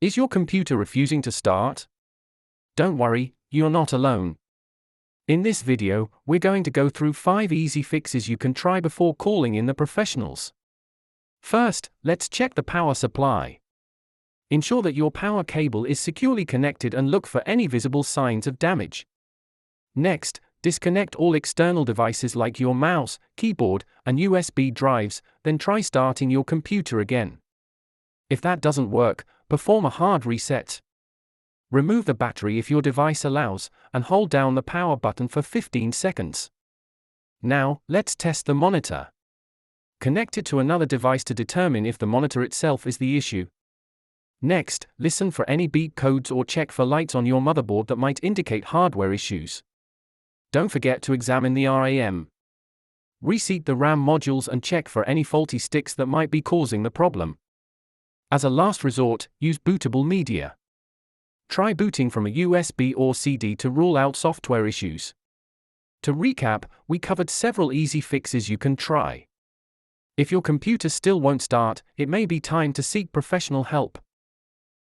Is your computer refusing to start? Don't worry, you're not alone. In this video, we're going to go through 5 easy fixes you can try before calling in the professionals. First, let's check the power supply. Ensure that your power cable is securely connected and look for any visible signs of damage. Next, disconnect all external devices like your mouse, keyboard, and USB drives, then try starting your computer again. If that doesn't work, perform a hard reset. Remove the battery if your device allows, and hold down the power button for 15 seconds. Now, let's test the monitor. Connect it to another device to determine if the monitor itself is the issue. Next, listen for any beep codes or check for lights on your motherboard that might indicate hardware issues. Don't forget to examine the RAM. Reseat the RAM modules and check for any faulty sticks that might be causing the problem. As a last resort, use bootable media. Try booting from a USB or CD to rule out software issues. To recap, we covered several easy fixes you can try. If your computer still won't start, it may be time to seek professional help.